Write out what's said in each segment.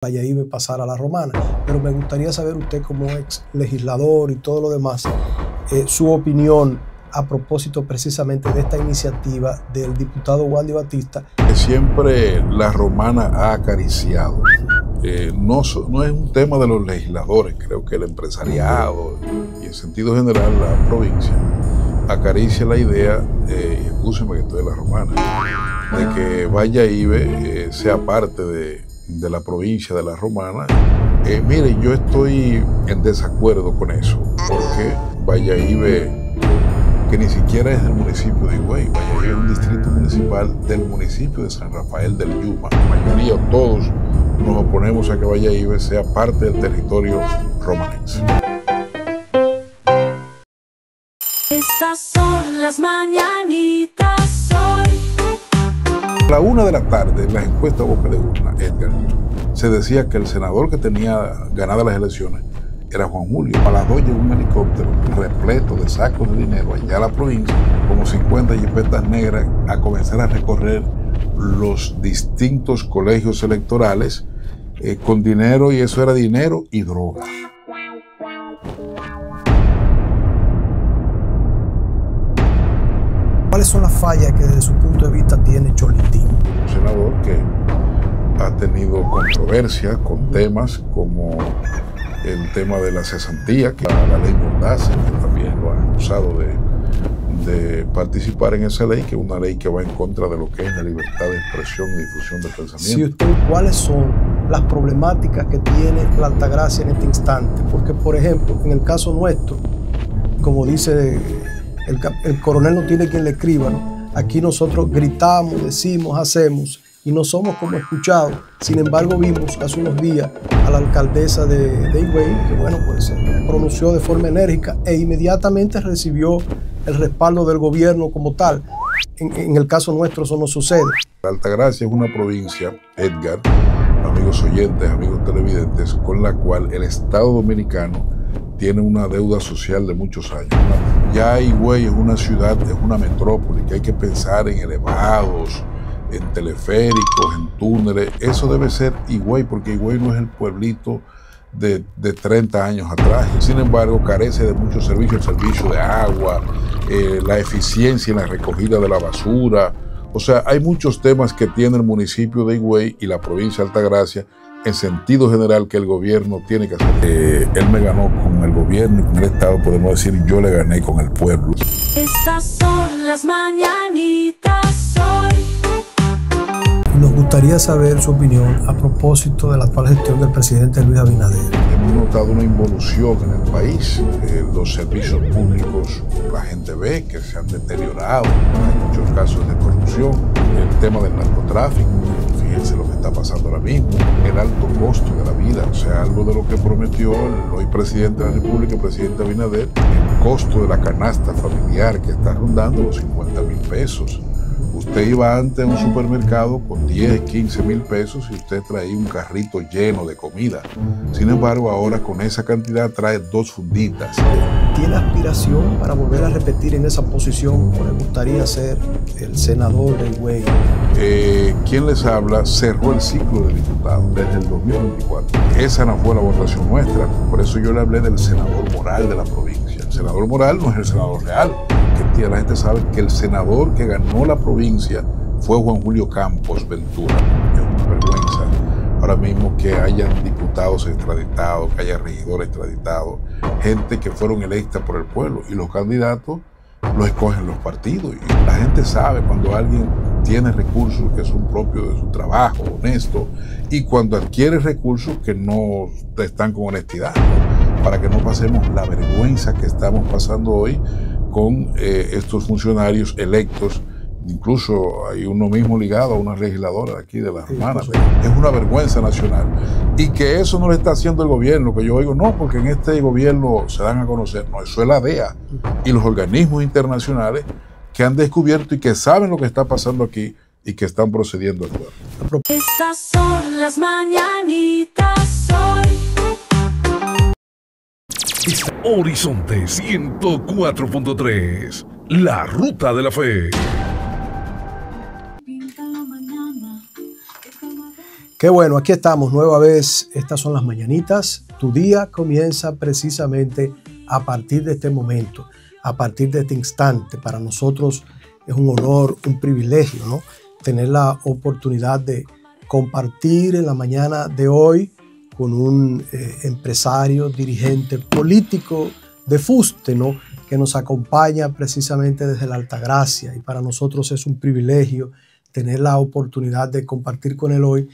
Valladolid pasar a la Romana, pero me gustaría saber usted como ex legislador y todo lo demás, su opinión a propósito precisamente de esta iniciativa del diputado Wandy Batista. Siempre la Romana ha acariciado, no es un tema de los legisladores, creo que el empresariado y en sentido general la provincia acaricia la idea, escúcheme que estoy en la Romana, de que Valladolid sea parte de la provincia de la Romana. Mire, yo estoy en desacuerdo con eso, porque Valladolid, que ni siquiera es del municipio de Higüey, Valladolid es un distrito municipal del municipio de San Rafael del Yuma. La mayoría, todos, nos oponemos a que Valladolid sea parte del territorio romanense. Estas son las mañanitas hoy. A la 1 de la tarde, en las encuestas boca de urna, Edgar, se decía que el senador que tenía ganadas las elecciones era Juan Julio. A las 2 llegó un helicóptero repleto de sacos de dinero allá a la provincia, como 50 jipetas negras, a comenzar a recorrer los distintos colegios electorales con dinero, y eso era dinero y droga. ¿Cuáles son las fallas que desde su punto de vista tiene Cholitín? Un senador que ha tenido controversia con temas como el tema de la cesantía, que la ley Mordaza, que también lo han acusado de participar en esa ley, que es una ley que va en contra de lo que es la libertad de expresión y difusión del pensamiento. Si usted, ¿cuáles son las problemáticas que tiene la Altagracia en este instante? Porque, por ejemplo, en el caso nuestro, como dice el coronel, no tiene quien le escriba, ¿no? Aquí nosotros gritamos, decimos, hacemos y no somos como escuchados. Sin embargo, vimos hace unos días a la alcaldesa de Higüey, que bueno, pues se pronunció de forma enérgica e inmediatamente recibió el respaldo del gobierno como tal. En el caso nuestro eso no sucede. La Altagracia es una provincia, Edgar, amigos oyentes, amigos televidentes, con la cual el Estado Dominicano tiene una deuda social de muchos años. Ya Higüey es una ciudad, es una metrópoli, que hay que pensar en elevados, en teleféricos, en túneles. Eso debe ser Higüey, porque Higüey no es el pueblito de 30 años atrás. Sin embargo, carece de muchos servicios, el servicio de agua, la eficiencia en la recogida de la basura. O sea, hay muchos temas que tiene el municipio de Higüey y la provincia de Altagracia en sentido general que el gobierno tiene que hacer. Él me ganó con el gobierno y con el Estado, podemos decir, yo le gané con el pueblo. Estas son las mañanitas hoy. Nos gustaría saber su opinión a propósito de la actual gestión del presidente Luis Abinader. Hemos notado una involución en el país. Los servicios públicos, la gente ve que se han deteriorado. Hay muchos casos de corrupción. El tema del narcotráfico, fíjense lo que está pasando ahora mismo. El alto costo de la vida, o sea, algo de lo que prometió el hoy presidente de la República, el presidente Abinader, el costo de la canasta familiar que está rondando los 50,000 pesos. Usted iba antes a un supermercado con 10, 15 mil pesos y usted traía un carrito lleno de comida. Sin embargo, ahora con esa cantidad trae 2 funditas. ¿Tiene aspiración para volver a repetir en esa posición o le gustaría ser el senador de Higüey? Quien les habla cerró el ciclo de diputado desde el 2024. Esa no fue la votación nuestra, por eso yo le hablé del senador moral de la provincia. El senador moral no es el senador real. La gente sabe que el senador que ganó la provincia fue Juan Julio Campos Ventura. Es una vergüenza ahora mismo que hayan diputados extraditados, que haya regidores extraditados, gente que fueron electas por el pueblo, y los candidatos los escogen los partidos. Y la gente sabe cuando alguien tiene recursos que son propios de su trabajo, honesto, y cuando adquiere recursos que no están con honestidad, ¿no? Para que no pasemos la vergüenza que estamos pasando hoy con estos funcionarios electos. Incluso hay uno mismo ligado a una legisladora de aquí de la Romana. Es una vergüenza nacional. Y que eso no lo está haciendo el gobierno, que yo oigo, no, porque en este gobierno se dan a conocer. No, eso es la DEA y los organismos internacionales que han descubierto y que saben lo que está pasando aquí y que están procediendo a actuar. Estas son las mañanitas hoy. Horizonte 104.3, la ruta de la fe. Qué bueno, aquí estamos nueva vez. Estas son las mañanitas. Tu día comienza precisamente a partir de este momento, a partir de este instante. Para nosotros es un honor, un privilegio, ¿no? Tener la oportunidad de compartir en la mañana de hoy con un empresario, dirigente político de fuste, ¿no? Que nos acompaña precisamente desde la Altagracia. Y para nosotros es un privilegio tener la oportunidad de compartir con él hoy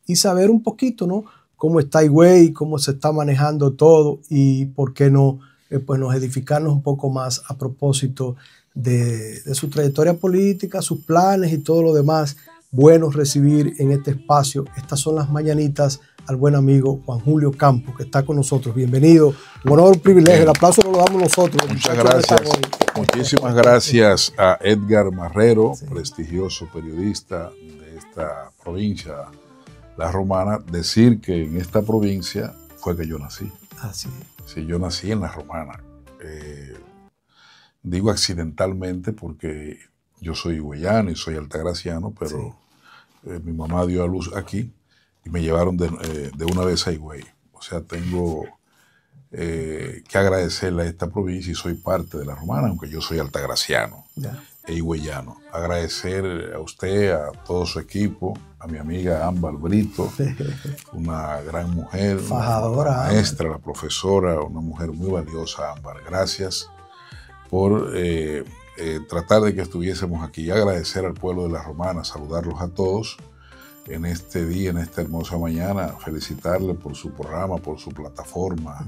y saber un poquito, ¿no? Cómo está Higüey, cómo se está manejando todo y por qué no, pues nos edificarnos un poco más a propósito de su trayectoria política, sus planes y todo lo demás. Bueno recibir en este espacio. Estas son las mañanitas al buen amigo Juan Julio Campos, que está con nosotros. Bienvenido. Un honor, un privilegio. El aplauso lo damos nosotros. Muchas gracias. Muchísimas gracias a Edgar Marrero, sí, prestigioso periodista de esta provincia, La Romana. Decir que en esta provincia fue que yo nací. Así. Sí, yo nací en La Romana. Digo accidentalmente porque yo soy higüeyano y soy altagraciano, pero sí, mi mamá dio a luz aquí y me llevaron de una vez a Higüey. O sea, tengo que agradecerle a esta provincia y soy parte de La Romana, aunque yo soy altagraciano e higüeyano. Agradecer a usted, a todo su equipo, a mi amiga Ámbar Brito, una gran mujer, fajadora, una maestra, la profesora, una mujer muy valiosa, Ámbar. Gracias por tratar de que estuviésemos aquí. Agradecer al pueblo de La Romana, saludarlos a todos en este día, en esta hermosa mañana, felicitarle por su programa, por su plataforma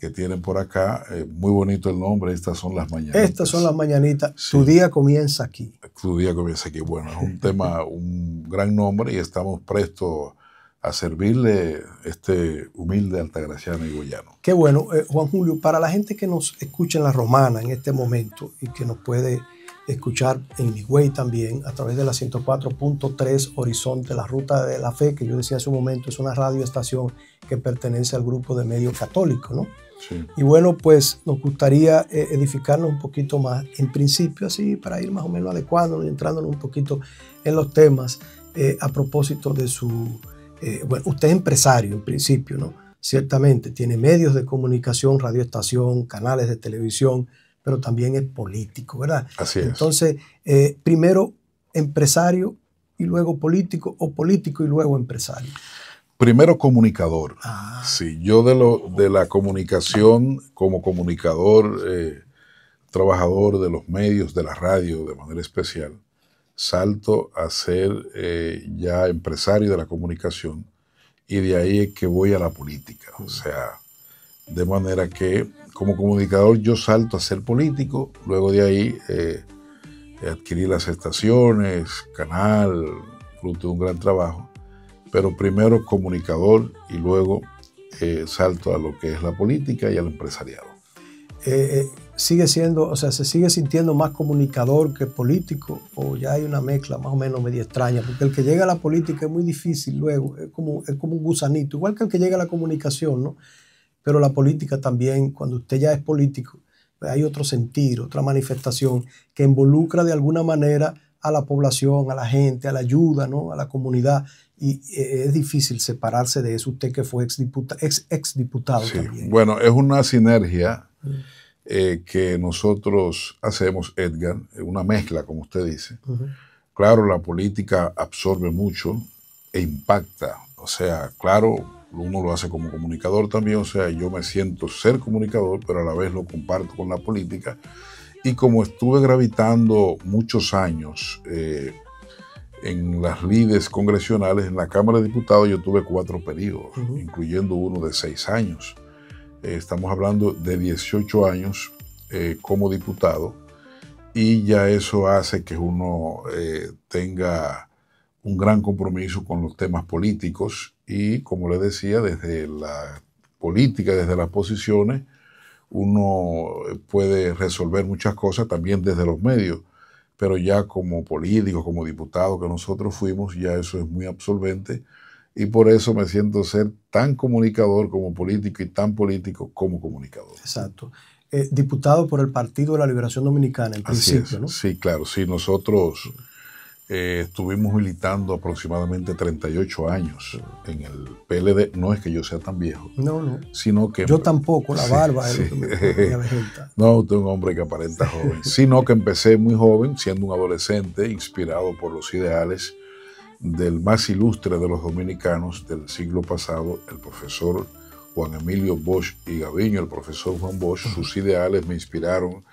que tienen por acá. Muy bonito el nombre, estas son las mañanitas. Estas son las mañanitas, sí. Tu día comienza aquí. Tu día comienza aquí. Bueno, es un tema, un gran nombre y estamos prestos a servirle este humilde altagraciano y higüeyano. Qué bueno, Juan Julio, para la gente que nos escucha en La Romana en este momento y que nos puede escuchar en Higüey también a través de la 104.3 Horizonte, la Ruta de la Fe, que yo decía hace un momento, es una radioestación que pertenece al grupo de Medio Católico, ¿no? Sí. Y bueno, pues nos gustaría edificarnos un poquito más, en principio así, para ir más o menos adecuándonos y entrándonos un poquito en los temas a propósito de su... bueno, usted es empresario en principio, ¿no? Ciertamente, tiene medios de comunicación, radioestación, canales de televisión, pero también es político, ¿verdad? Así es. Entonces, primero empresario y luego político, o político y luego empresario. Primero comunicador. Sí, yo de la comunicación, como comunicador, trabajador de los medios, de la radio de manera especial, salto a ser ya empresario de la comunicación y de ahí es que voy a la política. O sea, de manera que como comunicador yo salto a ser político, luego de ahí adquirí las estaciones, canal, fruto de un gran trabajo, pero primero comunicador y luego salto a lo que es la política y al empresariado. ¿Sigue siendo, o sea, se sigue sintiendo más comunicador que político o ya hay una mezcla más o menos media extraña? Porque el que llega a la política es muy difícil luego, es como un gusanito, igual que el que llega a la comunicación, ¿no? Pero la política también, cuando usted ya es político, hay otro sentir, otra manifestación que involucra de alguna manera a la población, a la gente, a la ayuda, ¿no? A la comunidad. Y es difícil separarse de eso. Usted que fue exdiputado Sí, también. Bueno, es una sinergia que nosotros hacemos, Edgar, una mezcla, como usted dice. Claro, la política absorbe mucho e impacta. O sea, claro, uno lo hace como comunicador también, o sea, yo me siento ser comunicador, pero a la vez lo comparto con la política. Y como estuve gravitando muchos años en las lides congresionales, en la Cámara de Diputados yo tuve 4 periodos, incluyendo uno de 6 años. Estamos hablando de 18 años como diputado y ya eso hace que uno tenga un gran compromiso con los temas políticos y, como le decía, desde la política, desde las posiciones, uno puede resolver muchas cosas también desde los medios, pero ya como político, como diputado que nosotros fuimos, ya eso es muy absorbente y por eso me siento ser tan comunicador como político y tan político como comunicador. Exacto. Diputado por el Partido de la Liberación Dominicana, en principio, ¿no? Sí, claro, sí, nosotros estuvimos militando aproximadamente 38 años en el PLD. No es que yo sea tan viejo, No. sino que... Yo tampoco, la barba es sí. lo que me avejenta. No, usted es un hombre que aparenta joven, sino que empecé muy joven, siendo un adolescente, inspirado por los ideales del más ilustre de los dominicanos del siglo pasado, el profesor Juan Emilio Bosch y Gaviño, el profesor Juan Bosch. Sus ideales me inspiraron,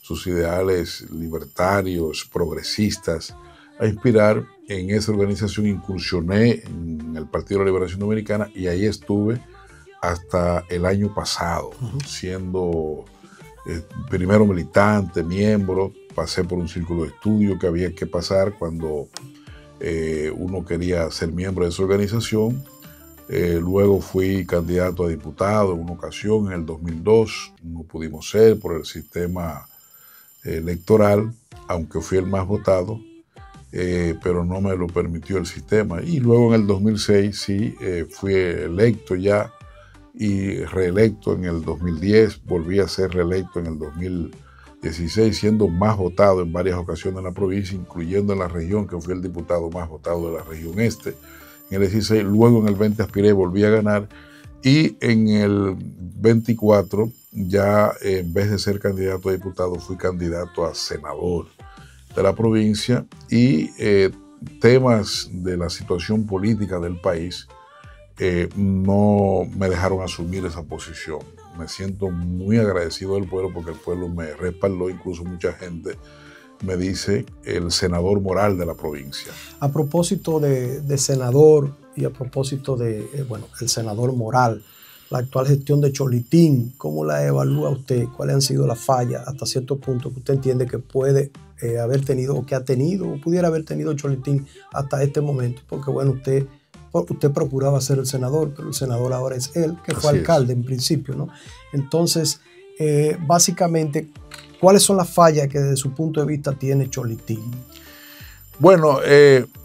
sus ideales libertarios, progresistas, a inspirar. En esa organización incursioné en el Partido de la Liberación Dominicana y ahí estuve hasta el año pasado, siendo primero militante, miembro. Pasé por un círculo de estudio que había que pasar cuando uno quería ser miembro de esa organización. Luego fui candidato a diputado en una ocasión, en el 2002. No pudimos ser por el sistema electoral, aunque fui el más votado. Pero no me lo permitió el sistema. Y luego en el 2006 sí, fui electo ya y reelecto en el 2010, volví a ser reelecto en el 2016, siendo más votado en varias ocasiones en la provincia, incluyendo en la región, que fui el diputado más votado de la región este. En el 16, luego en el 20 aspiré, volví a ganar, y en el 24 ya en vez de ser candidato a diputado, fui candidato a senador de la provincia, y temas de la situación política del país no me dejaron asumir esa posición. Me siento muy agradecido del pueblo porque el pueblo me respaldó, incluso mucha gente me dice el senador moral de la provincia. A propósito de senador y a propósito de, el senador moral, la actual gestión de Cholitín, ¿cómo la evalúa usted? ¿Cuáles han sido las fallas hasta cierto punto que usted entiende que puede haber tenido o que ha tenido o pudiera haber tenido Cholitín hasta este momento? Porque usted procuraba ser el senador, pero el senador ahora es él, que fue alcalde en principio, ¿no? Entonces, básicamente, ¿cuáles son las fallas que desde su punto de vista tiene Cholitín? Bueno,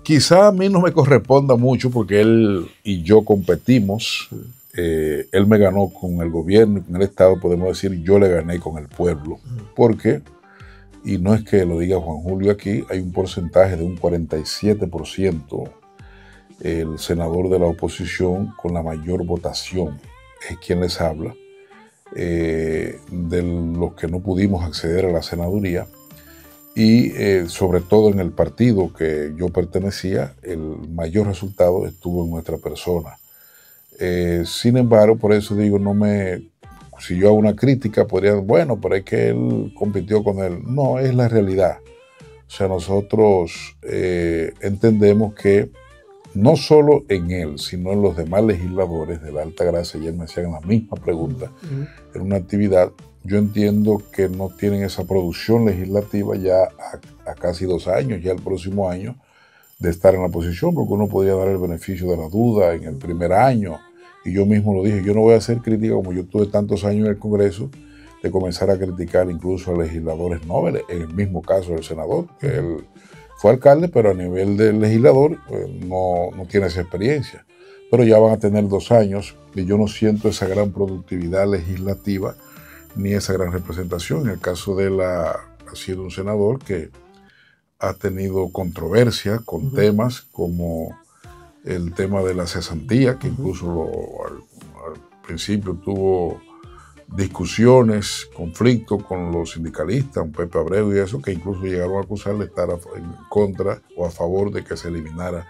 quizá a mí no me corresponda mucho porque él y yo competimos. Él me ganó con el gobierno y con el Estado, podemos decir, yo le gané con el pueblo. Porque, y no es que lo diga Juan Julio aquí, hay un porcentaje de un 47%, el senador de la oposición con la mayor votación es quien les habla, de los que no pudimos acceder a la senaduría, y sobre todo en el partido que yo pertenecía, el mayor resultado estuvo en nuestra persona. Sin embargo, por eso digo, si yo hago una crítica, podrían, bueno, pero es que él compitió con él. No, es la realidad. O sea, nosotros entendemos que no solo en él, sino en los demás legisladores de la Alta Gracia, ayer me hacían la misma pregunta en una actividad, yo entiendo que no tienen esa producción legislativa ya a casi 2 años, ya el próximo año, de estar en la posición, porque uno podría dar el beneficio de la duda en el primer año. Y yo mismo lo dije, yo no voy a hacer crítica como yo tuve tantos años en el Congreso, de comenzar a criticar incluso a legisladores nobles, en el mismo caso del senador, que él fue alcalde, pero a nivel de legislador no tiene esa experiencia. Pero ya van a tener 2 años y yo no siento esa gran productividad legislativa ni esa gran representación. En el caso de él ha sido un senador que ha tenido controversia con temas como el tema de la cesantía, que incluso al principio tuvo discusiones, conflictos con los sindicalistas, un Pepe Abreu y eso, que incluso llegaron a acusarle de estar en contra o a favor de que se eliminara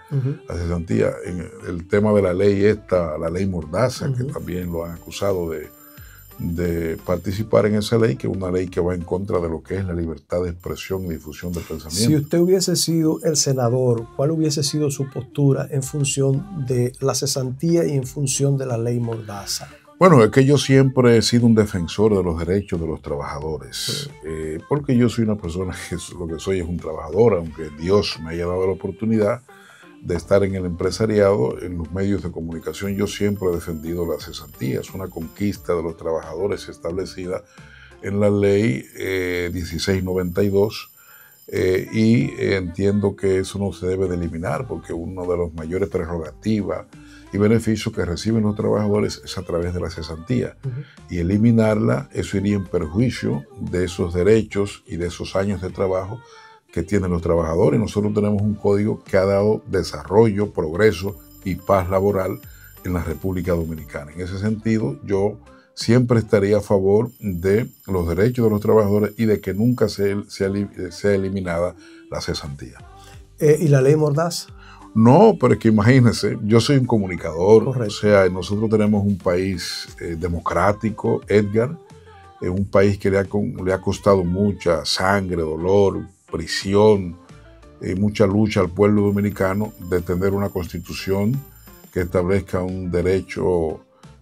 la cesantía. En el tema de la ley la ley Mordaza, que también lo han acusado de participar en esa ley, que es una ley que va en contra de lo que es la libertad de expresión y difusión de pensamiento. Si usted hubiese sido el senador, ¿cuál hubiese sido su postura en función de la cesantía y en función de la ley Mordaza? Bueno, es que yo siempre he sido un defensor de los derechos de los trabajadores, porque yo soy una persona que lo que soy es un trabajador, aunque Dios me haya dado la oportunidad de estar en el empresariado, en los medios de comunicación. Yo siempre he defendido la cesantía, es una conquista de los trabajadores establecida en la ley 1692, y entiendo que eso no se debe de eliminar, porque una de las mayores prerrogativas y beneficios que reciben los trabajadores es a través de la cesantía. Y eliminarla, eso iría en perjuicio de esos derechos y de esos años de trabajo que tienen los trabajadores. Nosotros tenemos un código que ha dado desarrollo, progreso y paz laboral en la República Dominicana. En ese sentido, yo siempre estaría a favor de los derechos de los trabajadores y de que nunca sea eliminada la cesantía. ¿Y la ley Mordaza? No, pero es que imagínense, yo soy un comunicador. Correcto. O sea, nosotros tenemos un país democrático, Edgar, un país que le ha costado mucha sangre, dolor, prisión, mucha lucha al pueblo dominicano de tener una constitución que establezca un derecho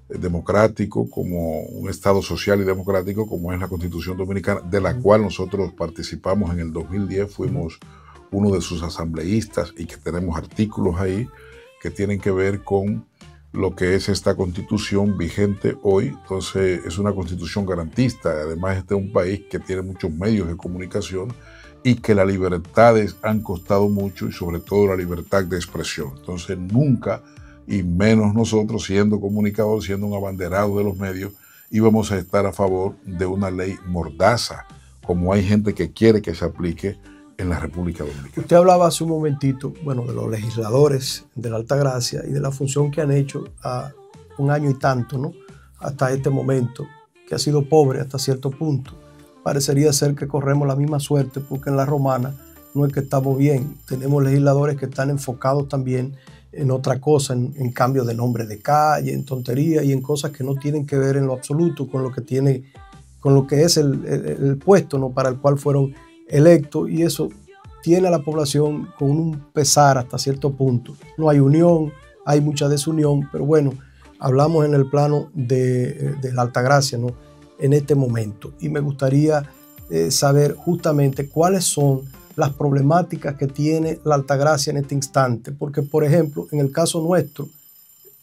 democrático, como un Estado social y democrático, como es la Constitución Dominicana, de la cual nosotros participamos en el 2010, fuimos uno de sus asambleístas y que tenemos artículos ahí que tienen que ver con lo que es esta constitución vigente hoy. Entonces es una constitución garantista. Además, este es un país que tiene muchos medios de comunicación y que las libertades han costado mucho, y sobre todo la libertad de expresión. Entonces nunca, y menos nosotros siendo comunicadores, siendo un abanderado de los medios, íbamos a estar a favor de una ley mordaza, como hay gente que quiere que se aplique en la República Dominicana. Usted hablaba hace un momentito, bueno, de los legisladores de la Altagracia y de la función que han hecho a un año y tanto, ¿no? Hasta este momento, que ha sido pobre hasta cierto punto. Parecería ser que corremos la misma suerte, porque en la Romana no es que estamos bien. Tenemos legisladores que están enfocados también en otra cosa, en cambio de nombre de calle, en tonterías y en cosas que no tienen que ver en lo absoluto con lo que es el puesto, ¿no? Para el cual fueron electos, y eso tiene a la población con un pesar hasta cierto punto. No hay unión, hay mucha desunión, pero bueno, hablamos en el plano de la Altagracia, ¿no? En este momento, y me gustaría saber justamente cuáles son las problemáticas que tiene la Altagracia en este instante, porque por ejemplo, en el caso nuestro,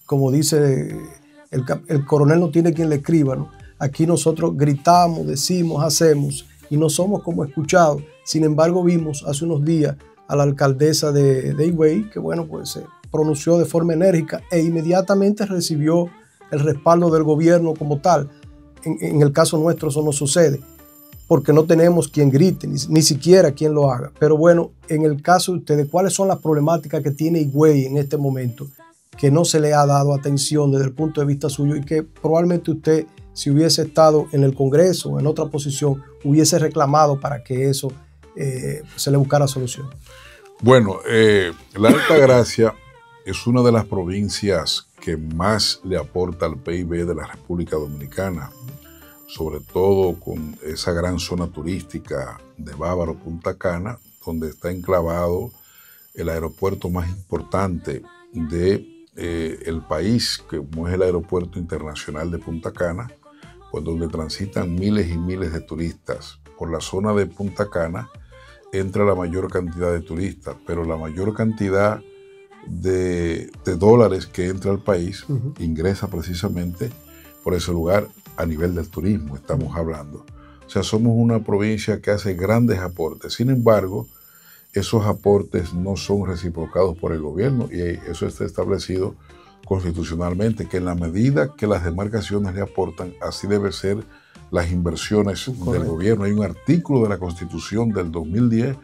como dice el coronel, no tiene quien le escriba, ¿no? Aquí nosotros gritamos, decimos, hacemos, y no somos como escuchados. Sin embargo, vimos hace unos días a la alcaldesa de Higüey, que bueno, pues se pronunció de forma enérgica e inmediatamente recibió el respaldo del gobierno como tal. En el caso nuestro eso no sucede, porque no tenemos quien grite, ni siquiera quien lo haga. Pero bueno, en el caso de ustedes, ¿cuáles son las problemáticas que tiene Higüey en este momento que no se le ha dado atención desde el punto de vista suyo y que probablemente usted, si hubiese estado en el Congreso o en otra posición, hubiese reclamado para que eso se le buscara solución? Bueno, la Altagracia es una de las provincias que más le aporta al PIB de la República Dominicana, sobre todo con esa gran zona turística de Bávaro, Punta Cana, donde está enclavado el aeropuerto más importante del país, como es el Aeropuerto Internacional de Punta Cana, pues donde transitan miles y miles de turistas. Por la zona de Punta Cana entra la mayor cantidad de turistas, pero la mayor cantidad de dólares que entra al país ingresa precisamente por ese lugar a nivel del turismo, estamos hablando. O sea, somos una provincia que hace grandes aportes. Sin embargo, esos aportes no son reciprocados por el gobierno, y eso está establecido constitucionalmente, que en la medida que las demarcaciones le aportan, así debe ser las inversiones del gobierno. Hay un artículo de la Constitución del 2010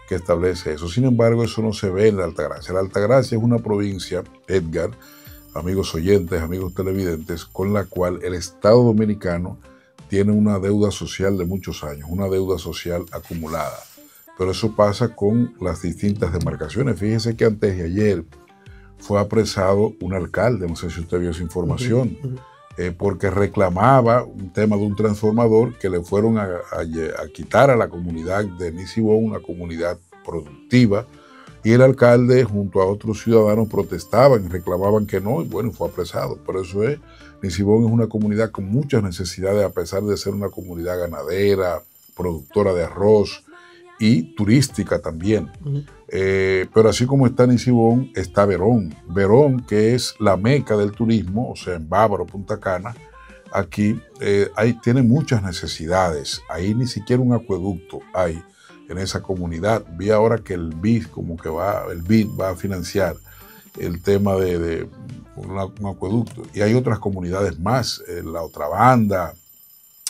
que establece eso. Sin embargo, eso no se ve en la Altagracia. La Altagracia es una provincia, Edgar, amigos oyentes, amigos televidentes, con la cual el Estado dominicano tiene una deuda social de muchos años, una deuda social acumulada. Pero eso pasa con las distintas demarcaciones. Fíjese que antes de ayer fue apresado un alcalde, no sé si usted vio esa información, porque reclamaba un tema de un transformador que le fueron a quitar a la comunidad de Nisibón, una comunidad productiva, y el alcalde junto a otros ciudadanos protestaban y reclamaban que no, y bueno, fue apresado. Por eso Nisibón es una comunidad con muchas necesidades, a pesar de ser una comunidad ganadera, productora de arroz y turística también. Pero así como está Nisibón, está Verón. Verón, que es la meca del turismo, o sea, en Bávaro, Punta Cana, aquí tiene muchas necesidades. Ahí ni siquiera un acueducto hay en esa comunidad. Vi ahora que el BID va a financiar el tema de un acueducto. Y hay otras comunidades más, la otra banda,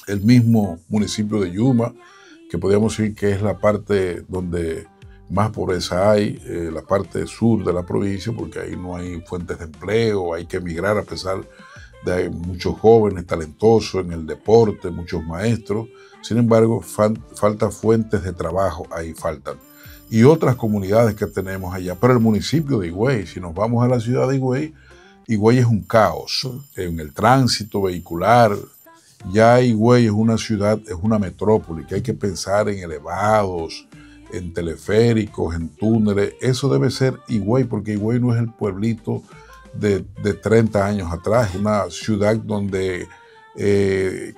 el mismo municipio de Yuma, que podríamos decir que es la parte donde más pobreza hay, la parte sur de la provincia, porque ahí no hay fuentes de empleo, hay que emigrar a pesar de hay muchos jóvenes talentosos en el deporte, muchos maestros. Sin embargo, faltan fuentes de trabajo, ahí faltan. Y otras comunidades que tenemos allá. Pero el municipio de Higüey, si nos vamos a la ciudad de Higüey, Higüey es un caos en el tránsito vehicular. Ya Higüey es una ciudad, es una metrópoli, que hay que pensar en elevados, en teleféricos, en túneles. Eso debe ser Higüey, porque Higüey no es el pueblito de 30 años atrás, es una ciudad donde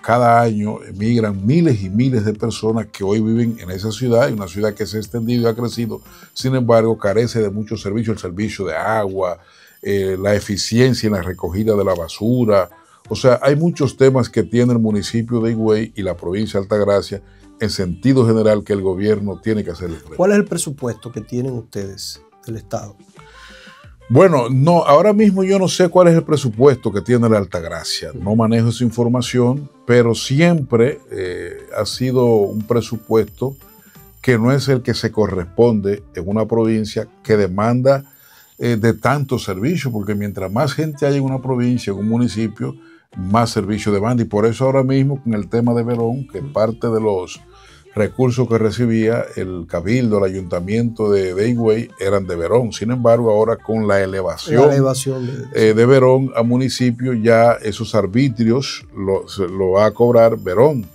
cada año emigran miles y miles de personas que hoy viven en esa ciudad, una ciudad que se ha extendido y ha crecido. Sin embargo, carece de muchos servicios, el servicio de agua, la eficiencia en la recogida de la basura. O sea, hay muchos temas que tiene el municipio de Higüey y la provincia de Altagracia en sentido general que el gobierno tiene que hacer. ¿Cuál es el presupuesto que tienen ustedes del Estado? Bueno, no, ahora mismo yo no sé cuál es el presupuesto que tiene la Altagracia. No manejo esa información, pero siempre ha sido un presupuesto que no es el que se corresponde en una provincia que demanda de tantos servicios, porque mientras más gente hay en una provincia, en un municipio, más servicio demanda. Y por eso ahora mismo con el tema de Verón, que parte de los recursos que recibía el cabildo, el ayuntamiento de Higüey eran de Verón. Sin embargo, ahora con la elevación de Verón a municipio, ya esos arbitrios lo va a cobrar Verón.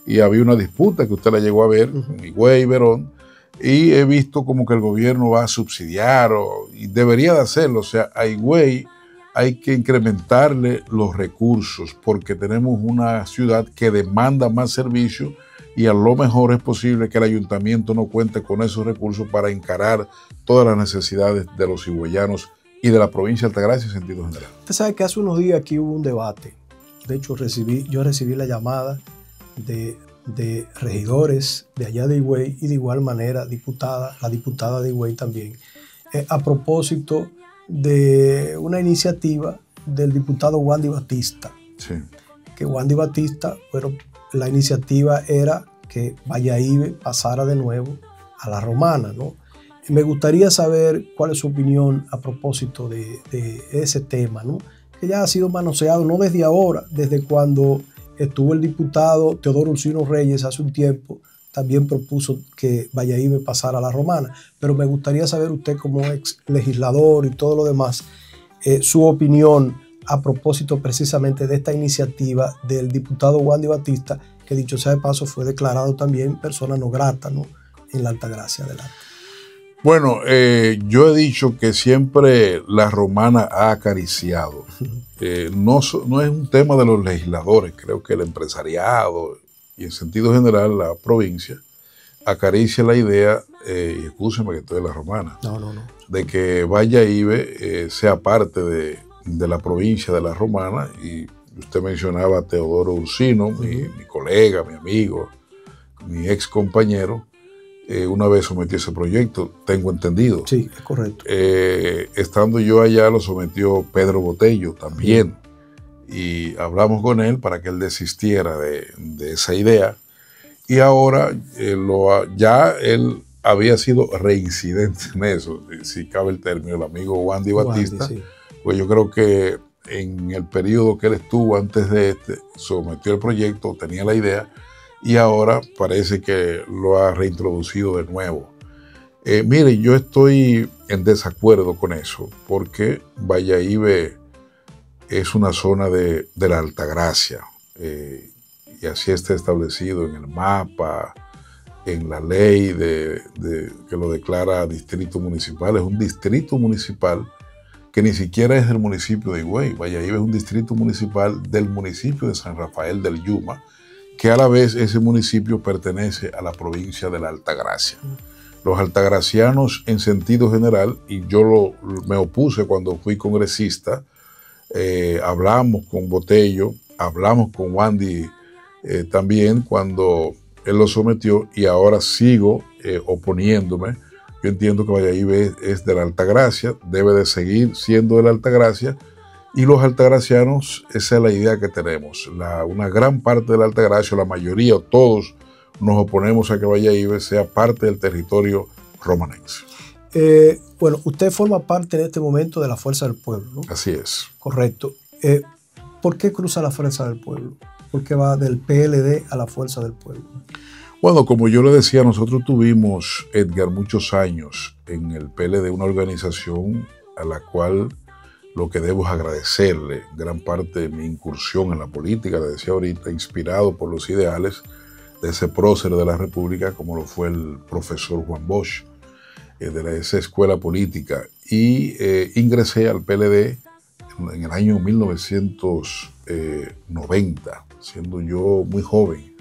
Y había una disputa que usted la llegó a ver, Higüey y Verón, y he visto como que el gobierno va a subsidiar, y debería de hacerlo. O sea, a Higüey hay que incrementarle los recursos, porque tenemos una ciudad que demanda más servicios, y a lo mejor es posible que el ayuntamiento no cuente con esos recursos para encarar todas las necesidades de los higüeyanos y de la provincia de Altagracia en sentido general. Usted sabe que hace unos días aquí hubo un debate. De hecho, yo recibí la llamada de regidores de allá de Higüey y de igual manera la diputada de Higüey también, a propósito de una iniciativa del diputado Wandy Batista. Sí. Que Wandy Batista, bueno, la iniciativa era que Valladolid pasara de nuevo a la romana, ¿no? Me gustaría saber cuál es su opinión a propósito de ese tema, ¿no? Que ya ha sido manoseado, no desde ahora, desde cuando estuvo el diputado Teodoro Ursino Reyes hace un tiempo, también propuso que Valladolid pasara a la romana. Pero me gustaría saber usted, como ex legislador y todo lo demás, su opinión a propósito precisamente de esta iniciativa del diputado Wandy Batista, que dicho sea de paso fue declarado también persona no grata, ¿no?, en la Altagracia. Adelante. Bueno, yo he dicho que siempre la romana ha acariciado. No es un tema de los legisladores, creo que el empresariado y en sentido general la provincia acaricia la idea, y excúsenme que estoy en la romana, de que Valladolid sea parte de la provincia de la romana. Y usted mencionaba a Teodoro Ursino, mi colega, mi amigo, mi ex compañero, una vez sometió ese proyecto, tengo entendido. Sí, es correcto. Estando yo allá lo sometió Pedro Botello también, y hablamos con él para que él desistiera de esa idea, y ahora ya él había sido reincidente en eso, si cabe el término, el amigo Wandy Batista. Sí. Pues yo creo que en el periodo que él estuvo antes de sometió el proyecto, tenía la idea, y ahora parece que lo ha reintroducido de nuevo. Mire, yo estoy en desacuerdo con eso, porque Valladolid es una zona de la Altagracia, y así está establecido en el mapa, en la ley que lo declara distrito municipal. Es un distrito municipal que ni siquiera es del municipio de Higüey. Valladolid es un distrito municipal del municipio de San Rafael del Yuma, que a la vez ese municipio pertenece a la provincia de la Altagracia. Los altagracianos en sentido general, y yo me opuse cuando fui congresista, hablamos con Botello, hablamos con Wandy también cuando él lo sometió, y ahora sigo oponiéndome. Yo entiendo que Valladolid es de la Altagracia, debe de seguir siendo de la Altagracia, y los altagracianos, esa es la idea que tenemos. Una gran parte de la Altagracia, la mayoría o todos, nos oponemos a que Valladolid sea parte del territorio Romanex. Bueno, usted forma parte en este momento de la Fuerza del Pueblo, ¿no? Así es. Correcto. ¿Por qué cruza la Fuerza del Pueblo? ¿Por qué va del PLD a la Fuerza del Pueblo? Bueno, como yo le decía, nosotros tuvimos, Edgar, muchos años en el PLD, una organización a la cual lo que debo es agradecerle gran parte de mi incursión en la política, le decía ahorita, inspirado por los ideales de ese prócer de la República, como lo fue el profesor Juan Bosch, de esa escuela política. Y ingresé al PLD en el año 1990, siendo yo muy joven.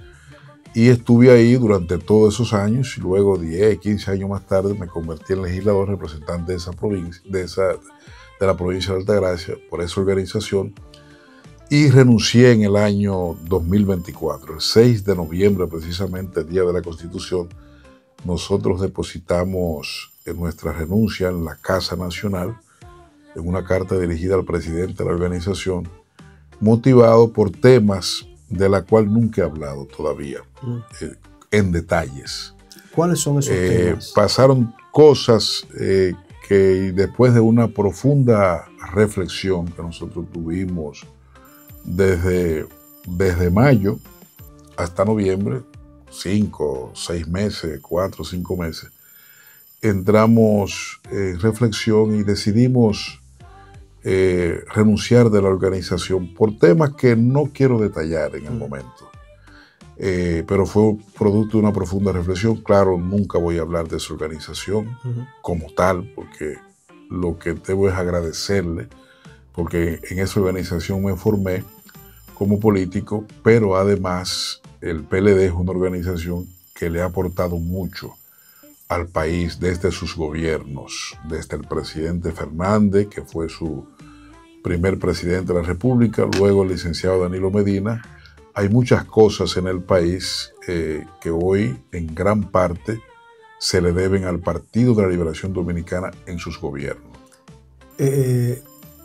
Y estuve ahí durante todos esos años y luego 10, 15 años más tarde me convertí en legislador representante de esa provincia, de la provincia de Altagracia, por esa organización, y renuncié en el año 2024. El 6 de noviembre, precisamente el día de la Constitución, nosotros depositamos nuestra renuncia en la Casa Nacional, en una carta dirigida al presidente de la organización, motivado por temas de la cual nunca he hablado todavía, en detalles. ¿Cuáles son esos temas? Pasaron cosas que después de una profunda reflexión que nosotros tuvimos desde mayo hasta noviembre, 5, 6 meses, 4, 5 meses, entramos en reflexión y decidimos renunciar de la organización por temas que no quiero detallar en el momento. Pero fue producto de una profunda reflexión. Claro, nunca voy a hablar de esa organización como tal, porque lo que debo es agradecerle, porque en esa organización me formé como político, pero además el PLD es una organización que le ha aportado mucho al país desde sus gobiernos, desde el presidente Fernández, que fue su primer presidente de la República, luego el licenciado Danilo Medina. Hay muchas cosas en el país que hoy en gran parte se le deben al Partido de la Liberación Dominicana en sus gobiernos.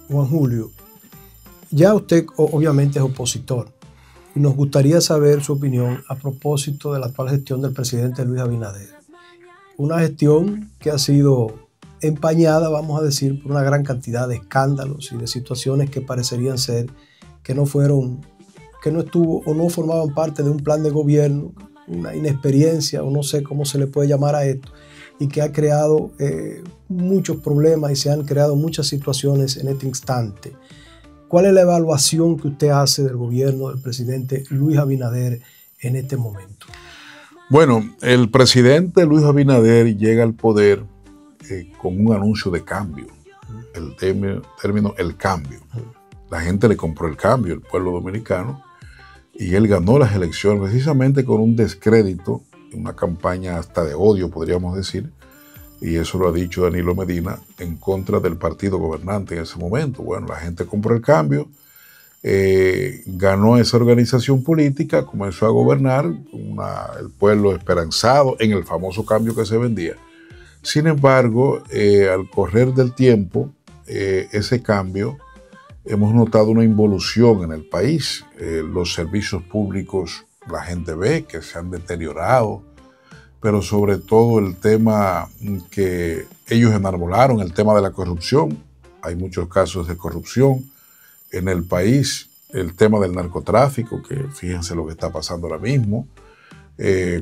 Juan Julio, ya usted obviamente es opositor y nos gustaría saber su opinión a propósito de la actual gestión del presidente Luis Abinader. Una gestión que ha sido empañada, vamos a decir, por una gran cantidad de escándalos y de situaciones que parecerían ser que no estuvo o no formaban parte de un plan de gobierno, una inexperiencia o no sé cómo se le puede llamar a esto, y que ha creado muchos problemas y se han creado muchas situaciones en este instante. ¿Cuál es la evaluación que usted hace del gobierno del presidente Luis Abinader en este momento? Bueno, el presidente Luis Abinader llega al poder con un anuncio de cambio, el término el cambio. La gente le compró el cambio, el pueblo dominicano, y él ganó las elecciones precisamente con un descrédito, una campaña hasta de odio, podríamos decir, y eso lo ha dicho Danilo Medina, en contra del partido gobernante en ese momento. Bueno, la gente compró el cambio, ganó esa organización política, comenzó a gobernar, el pueblo esperanzado en el famoso cambio que se vendía. Sin embargo, al correr del tiempo, ese cambio, hemos notado una involución en el país. Los servicios públicos, la gente ve que se han deteriorado, pero sobre todo el tema que ellos enarbolaron, el tema de la corrupción. Hay muchos casos de corrupción en el país, el tema del narcotráfico, que fíjense lo que está pasando ahora mismo,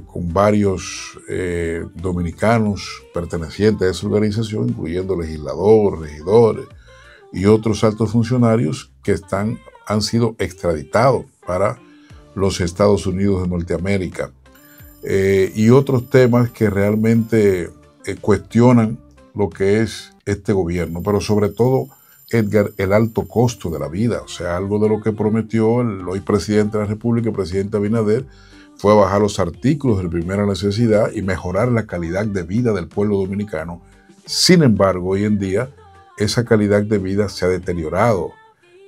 con varios dominicanos pertenecientes a esa organización, incluyendo legisladores, regidores y otros altos funcionarios que han sido extraditados para los Estados Unidos de Norteamérica, y otros temas que realmente cuestionan lo que es este gobierno, pero sobre todo, Edgar, el alto costo de la vida. O sea, algo de lo que prometió el hoy presidente de la República, el presidente Abinader, fue bajar los artículos de primera necesidad y mejorar la calidad de vida del pueblo dominicano. Sin embargo, hoy en día, esa calidad de vida se ha deteriorado.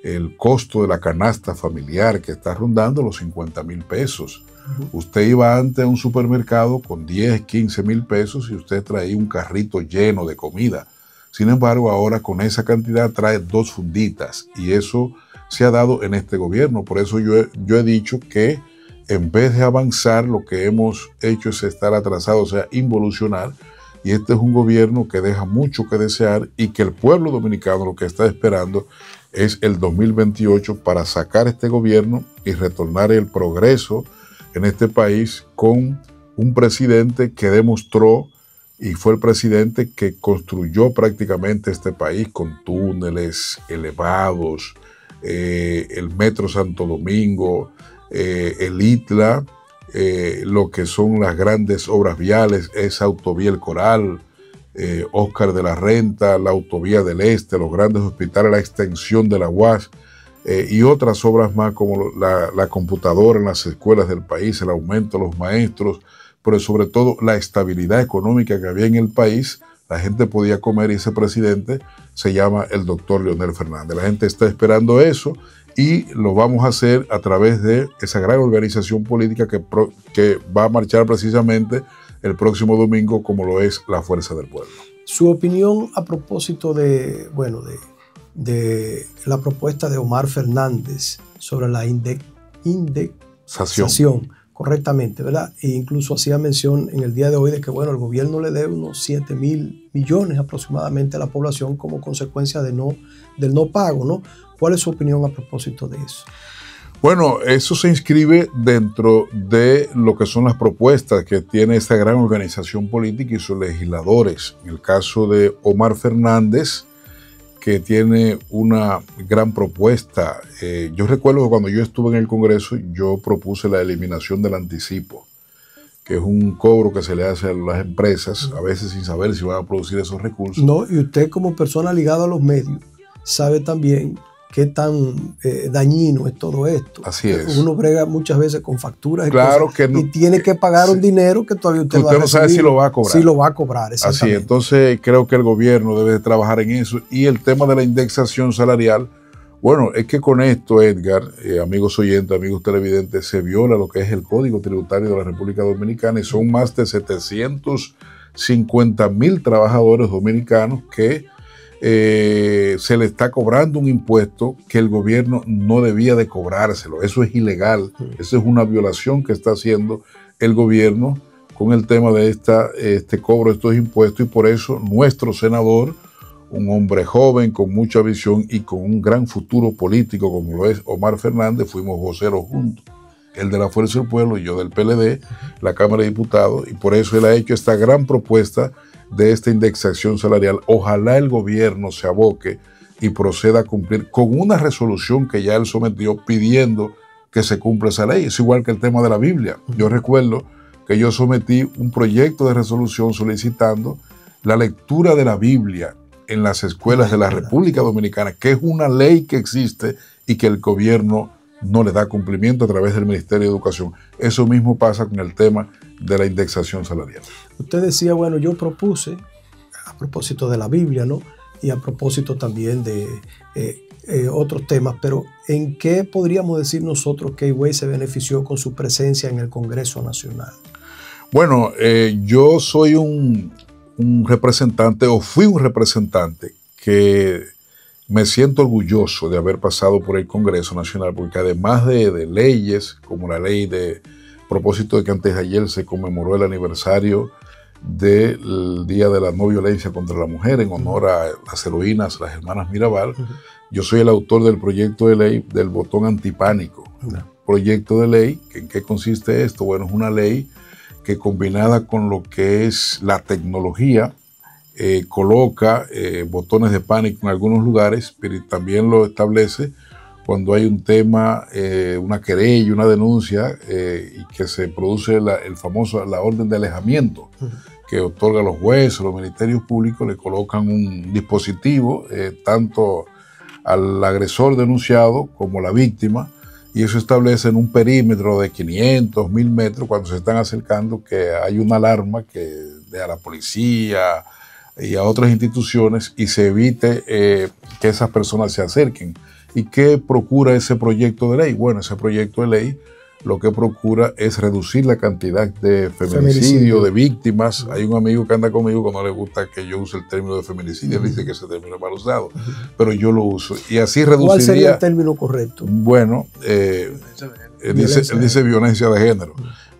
El costo de la canasta familiar que está rondando los 50,000 pesos. Usted iba antes a un supermercado con 10, 15 mil pesos y usted traía un carrito lleno de comida. Sin embargo, ahora con esa cantidad trae 2 funditas y eso se ha dado en este gobierno. Por eso yo he dicho que en vez de avanzar, lo que hemos hecho es estar atrasados, o sea, involucionar. y este es un gobierno que deja mucho que desear y que el pueblo dominicano lo que está esperando es el 2028 para sacar este gobierno y retornar el progreso en este país con un presidente que demostró y fue el presidente que construyó prácticamente este país con túneles elevados, el Metro Santo Domingo, el ITLA, lo que son las grandes obras viales, esa autovía El Coral, Oscar de la Renta, la autovía del Este, los grandes hospitales, la extensión de la UAS y otras obras más como la computadora en las escuelas del país, el aumento de los maestros, pero sobre todo la estabilidad económica que había en el país. La gente podía comer y ese presidente se llama el doctor Leonel Fernández. La gente está esperando eso y lo vamos a hacer a través de esa gran organización política que va a marchar precisamente el próximo domingo, como lo es la Fuerza del Pueblo. Su opinión a propósito de la propuesta de Omar Fernández sobre la indexación, correctamente, ¿verdad? E incluso hacía mención en el día de hoy de que, bueno, el gobierno le debe unos 7.000 millones aproximadamente a la población como consecuencia del no pago, ¿no? ¿Cuál es su opinión a propósito de eso? Bueno, eso se inscribe dentro de lo que son las propuestas que tiene esta gran organización política y sus legisladores. En el caso de Omar Fernández, que tiene una gran propuesta. Yo recuerdo que cuando yo estuve en el Congreso, yo propuse la eliminación del anticipo, que es un cobro que se le hace a las empresas, a veces sin saber si van a producir esos recursos. No, y usted como persona ligada a los medios sabe también qué tan dañino es todo esto. Así es. Uno brega muchas veces con facturas y claro cosas, que no, y tiene que pagar un dinero que todavía usted va a recibir. No sabe si lo va a cobrar. Si lo va a cobrar, exactamente. Así es. Entonces creo que el gobierno debe de trabajar en eso. Y el tema de la indexación salarial, bueno, es que con esto, Edgar, amigos oyentes, amigos televidentes, se viola lo que es el Código Tributario de la República Dominicana y son más de 750,000 trabajadores dominicanos que se le está cobrando un impuesto que el gobierno no debía de cobrárselo. Eso es ilegal. Eso es una violación que está haciendo el gobierno con el tema de este cobro de estos impuestos, y por eso nuestro senador, un hombre joven con mucha visión y con un gran futuro político como lo es Omar Fernández, fuimos voceros juntos, él de la Fuerza del Pueblo y yo del PLD, la Cámara de Diputados, y por eso él ha hecho esta gran propuesta de esta indexación salarial. Ojalá el gobierno se aboque y proceda a cumplir con una resolución que ya él sometió pidiendo que se cumpla esa ley. Es igual que el tema de la Biblia. Yo recuerdo que yo sometí un proyecto de resolución solicitando la lectura de la Biblia en las escuelas de la República Dominicana, que es una ley que existe y que el gobierno no le da cumplimiento a través del Ministerio de Educación. Eso mismo pasa con el tema de la indexación salarial. Usted decía, bueno, yo propuse, a propósito de la Biblia, ¿no? Y a propósito también de otros temas, pero ¿en qué podríamos decir nosotros que Higüey se benefició con su presencia en el Congreso Nacional? Bueno, yo soy un representante, o fui un representante, que me siento orgulloso de haber pasado por el Congreso Nacional, porque además de leyes, como la ley de propósito de que antes de ayer se conmemoró el aniversario del Día de la No Violencia contra la Mujer en honor a las heroínas, las hermanas Mirabal, yo soy el autor del proyecto de ley del botón antipánico. Proyecto de ley, ¿en qué consiste esto? Bueno, es una ley que combinada con lo que es la tecnología, coloca botones de pánico en algunos lugares, pero también lo establece cuando hay un tema, una querella, una denuncia, y que se produce la orden de alejamiento, que otorga los jueces, los ministerios públicos, le colocan un dispositivo, tanto al agresor denunciado como la víctima, y eso establece en un perímetro de 500, 1000 metros, cuando se están acercando, que hay una alarma que de a la policía y a otras instituciones, y se evite que esas personas se acerquen. ¿Y qué procura ese proyecto de ley? Bueno, ese proyecto de ley lo que procura es reducir la cantidad de feminicidio, de víctimas. Hay un amigo que anda conmigo que no le gusta que yo use el término de feminicidio, él dice que ese término es mal usado, pero yo lo uso. Y así reduciría... ¿Cuál sería el término correcto? Bueno, él dice violencia de género.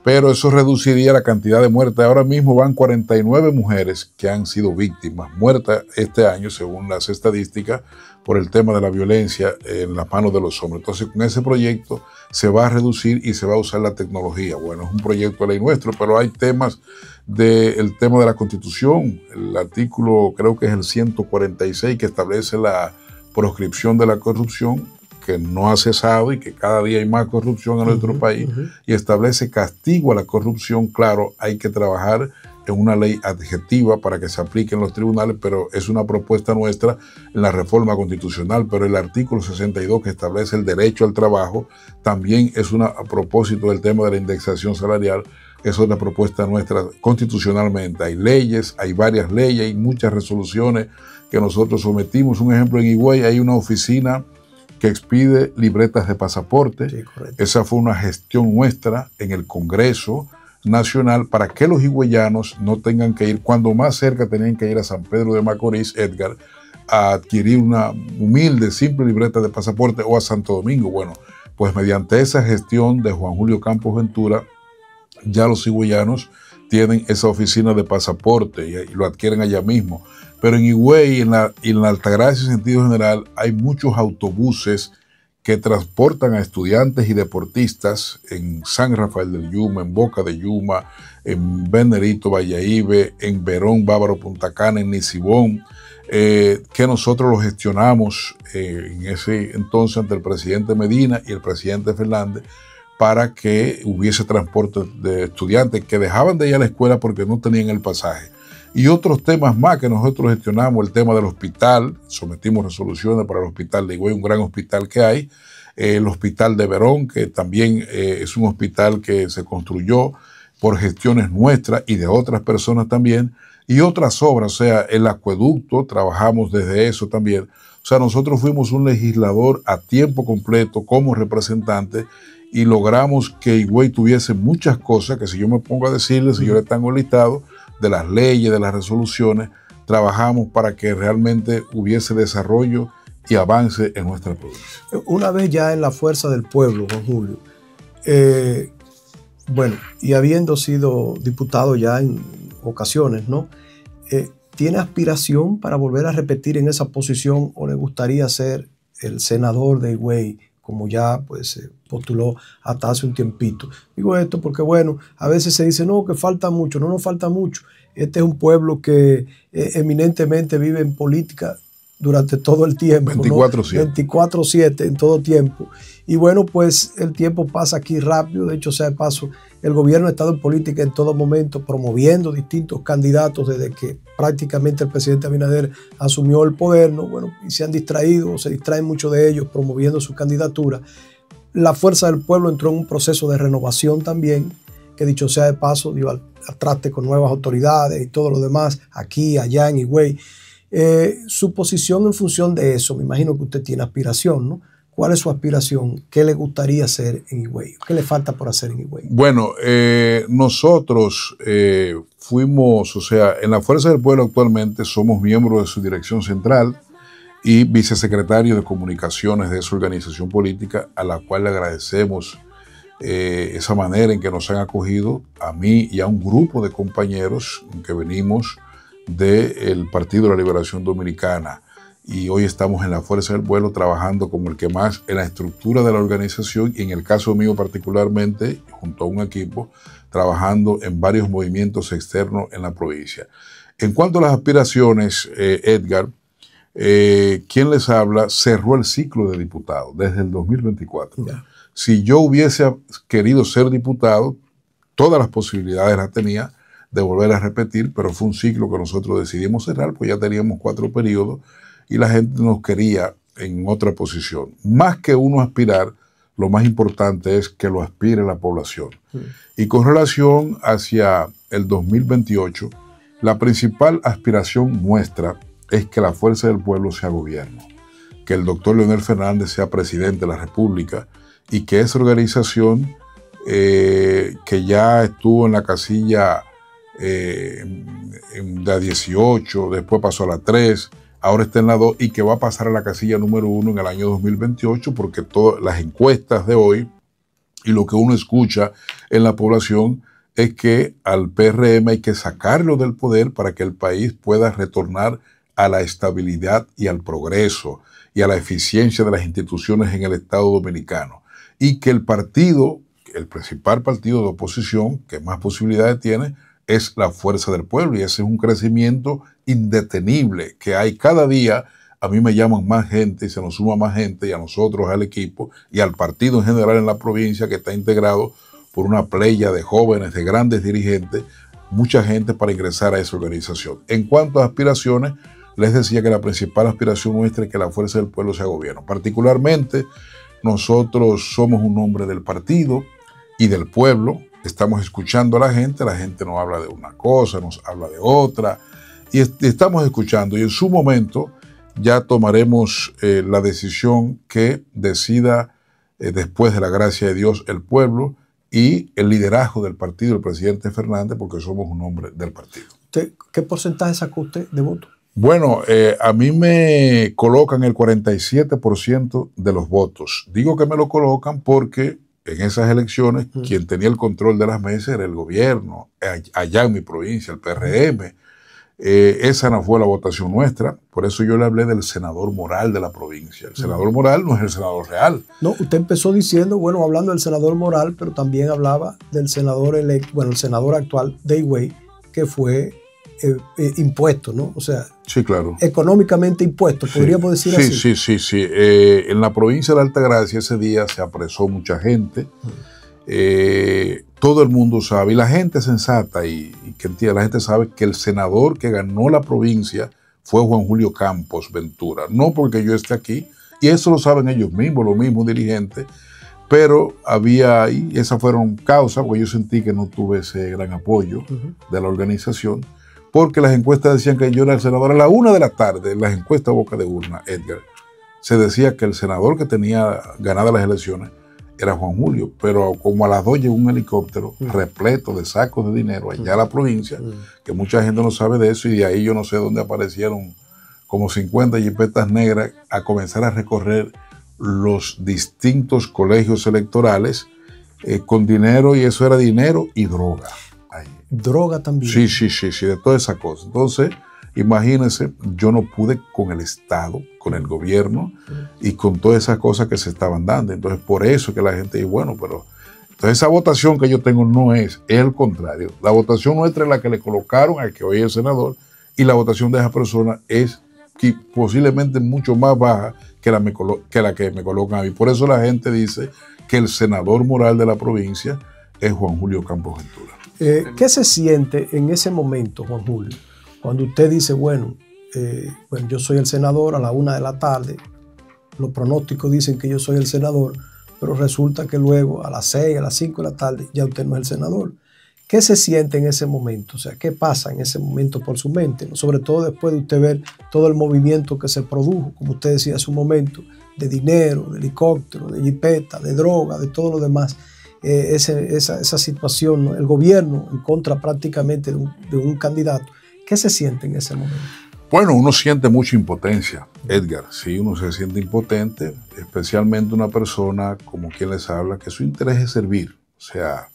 pero eso reduciría la cantidad de muertes. Ahora mismo van 49 mujeres que han sido víctimas, muertas este año, según las estadísticas, por el tema de la violencia en las manos de los hombres. Entonces, con ese proyecto se va a reducir y se va a usar la tecnología. Bueno, es un proyecto de ley nuestro, pero hay temas del tema de la Constitución. El artículo, creo que es el 146, que establece la proscripción de la corrupción, que no ha cesado y que cada día hay más corrupción en nuestro país, y establece castigo a la corrupción. Claro, hay que trabajar en una ley adjetiva para que se aplique en los tribunales, pero es una propuesta nuestra en la reforma constitucional. Pero el artículo 62, que establece el derecho al trabajo, también es a propósito del tema de la indexación salarial, es otra propuesta nuestra constitucionalmente. Hay leyes, hay varias leyes, hay muchas resoluciones que nosotros sometimos. Un ejemplo, en Higüey hay una oficina que expide libretas de pasaporte. Sí, esa fue una gestión nuestra en el Congreso Nacional para que los higüeyanos no tengan que ir, cuando más cerca tenían que ir a San Pedro de Macorís, Edgar, a adquirir una humilde, simple libreta de pasaporte, o a Santo Domingo. Bueno, pues mediante esa gestión de Juan Julio Campos Ventura, ya los higüeyanos tienen esa oficina de pasaporte y lo adquieren allá mismo. Pero en Higüey, en la Altagracia en sentido general, hay muchos autobuses que transportan a estudiantes y deportistas en San Rafael del Yuma, en Boca de Yuma, en Venerito, Valladolid, en Verón, Bávaro, Punta Cana, en Nisibón, que nosotros lo gestionamos en ese entonces ante el presidente Medina y el presidente Fernández, para que hubiese transporte de estudiantes que dejaban de ir a la escuela porque no tenían el pasaje. Y otros temas más que nosotros gestionamos, el tema del hospital, sometimos resoluciones para el hospital de Higüey, un gran hospital que hay, el hospital de Verón, que también es un hospital que se construyó por gestiones nuestras y de otras personas también, y otras obras, o sea, el acueducto, trabajamos desde eso también. O sea, nosotros fuimos un legislador a tiempo completo como representante y logramos que Higüey tuviese muchas cosas que, si yo me pongo a decirles, si yo le tengo listado, de las leyes, de las resoluciones, trabajamos para que realmente hubiese desarrollo y avance en nuestra provincia. Una vez ya en la fuerza del pueblo, Juan Julio, bueno, y habiendo sido diputado ya en ocasiones, ¿no? ¿Tiene aspiración para volver a repetir en esa posición o le gustaría ser el senador de Higüey, como ya pues se postuló hasta hace un tiempito? Digo esto porque, bueno, a veces se dice, no, que falta mucho. No nos falta mucho. Este es un pueblo que eminentemente vive en política durante todo el tiempo. 24/7. 24/7 en todo tiempo. Y bueno, pues el tiempo pasa aquí rápido. De hecho, sea de paso, el gobierno ha estado en política en todo momento, promoviendo distintos candidatos desde que prácticamente el presidente Abinader asumió el poder, ¿no? Bueno, y se han distraído, se distraen muchos de ellos promoviendo su candidatura. La Fuerza del Pueblo entró en un proceso de renovación también, que dicho sea de paso, dio al traste con nuevas autoridades y todo lo demás, aquí, allá en Higüey. Su posición en función de eso, me imagino que usted tiene aspiración, ¿no? ¿Cuál es su aspiración? ¿Qué le gustaría hacer en Higüey? ¿Qué le falta por hacer en Higüey? Bueno, nosotros fuimos, o sea, en la Fuerza del Pueblo actualmente somos miembros de su dirección central y vicesecretario de comunicaciones de esa organización política, a la cual le agradecemos esa manera en que nos han acogido a mí y a un grupo de compañeros que venimos del Partido de la Liberación Dominicana. Y hoy estamos en la Fuerza del Pueblo trabajando como el que más en la estructura de la organización, y en el caso mío particularmente, junto a un equipo, trabajando en varios movimientos externos en la provincia. En cuanto a las aspiraciones, Edgar, quien les habla cerró el ciclo de diputado desde el 2024. Yeah. Si yo hubiese querido ser diputado, todas las posibilidades las tenía de volver a repetir, pero fue un ciclo que nosotros decidimos cerrar, pues ya teníamos 4 periodos y la gente nos quería en otra posición. Más que uno aspirar, lo más importante es que lo aspire la población. Sí. Y con relación hacia el 2028, la principal aspiración nuestra es que la Fuerza del Pueblo sea gobierno, que el doctor Leonel Fernández sea presidente de la República y que esa organización que ya estuvo en la casilla en la 18, después pasó a la 3, ahora está en la 2 y que va a pasar a la casilla número 1 en el año 2028, porque todas las encuestas de hoy y lo que uno escucha en la población es que al PRM hay que sacarlo del poder para que el país pueda retornar a la estabilidad y al progreso y a la eficiencia de las instituciones en el Estado dominicano. Y que el partido, el principal partido de oposición, que más posibilidades tiene, es la fuerza del pueblo. Y ese es un crecimiento indetenible que hay cada día. A mí me llaman más gente y se nos suma más gente, y a nosotros, al equipo y al partido en general en la provincia, que está integrado por una playa de jóvenes, de grandes dirigentes, mucha gente para ingresar a esa organización. En cuanto a aspiraciones, les decía que la principal aspiración nuestra es que la fuerza del pueblo sea gobierno. Particularmente, nosotros somos un hombre del partido y del pueblo. Estamos escuchando a la gente nos habla de una cosa, nos habla de otra, y estamos escuchando, y en su momento ya tomaremos la decisión que decida después de la gracia de Dios el pueblo y el liderazgo del partido, el presidente Fernández, porque somos un hombre del partido. ¿Qué porcentaje sacó usted de votos? Bueno, a mí me colocan el 47% de los votos. Digo que me lo colocan porque en esas elecciones quien tenía el control de las mesas era el gobierno, allá en mi provincia, el PRM. Esa no fue la votación nuestra, por eso yo le hablé del senador moral de la provincia. El senador moral no es el senador real. No, usted empezó diciendo, bueno, hablando del senador moral, pero también hablaba del senador electo, bueno, el senador actual de Higüey, que fue impuesto, ¿no? O sea, sí, claro, económicamente impuesto, podríamos decir así. Sí. En la provincia de Altagracia ese día se apresó mucha gente. Todo el mundo sabe, y la gente sensata y que entiende, la gente sabe que el senador que ganó la provincia fue Juan Julio Campos Ventura. No porque yo esté aquí, y eso lo saben ellos mismos, los mismos dirigentes, pero había ahí, esas fueron causas, porque yo sentí que no tuve ese gran apoyo de la organización, porque las encuestas decían que yo era el senador. A la 1 de la tarde, en las encuestas boca de urna, Edgar, se decía que el senador que tenía ganadas las elecciones era Juan Julio, pero como a las 2 llegó un helicóptero repleto de sacos de dinero allá a la provincia, que mucha gente no sabe de eso, y de ahí yo no sé dónde aparecieron como 50 jipetas negras a comenzar a recorrer los distintos colegios electorales con dinero, y eso era dinero y droga. Ahí. Droga también. Sí, de todas esas cosas. Entonces, imagínense, yo no pude con el Estado, con el gobierno y con todas esas cosas que se estaban dando. Entonces, por eso que la gente dice, bueno, pero entonces esa votación que yo tengo no es el contrario. La votación nuestra es la que le colocaron al que hoy es el senador, y la votación de esa persona es que posiblemente mucho más baja que la que me colocan a mí. Por eso la gente dice que el senador moral de la provincia es Juan Julio Campos Ventura. ¿Qué se siente en ese momento, Juan Julio, cuando usted dice, bueno, yo soy el senador a la 1 de la tarde, los pronósticos dicen que yo soy el senador, pero resulta que luego a las 6, a las 5 de la tarde ya usted no es el senador? ¿Qué se siente en ese momento? O sea, ¿qué pasa en ese momento por su mente, ¿no? Sobre todo después de usted ver todo el movimiento que se produjo, como usted decía hace un momento, de dinero, de helicóptero, de jipeta, de droga, de todo lo demás. Esa situación, ¿no? El gobierno en contra prácticamente de un candidato. ¿Qué se siente en ese momento? Bueno, uno siente mucha impotencia, Edgar. Sí, uno se siente impotente, especialmente una persona como quien les habla, que su interés es servir. O sea,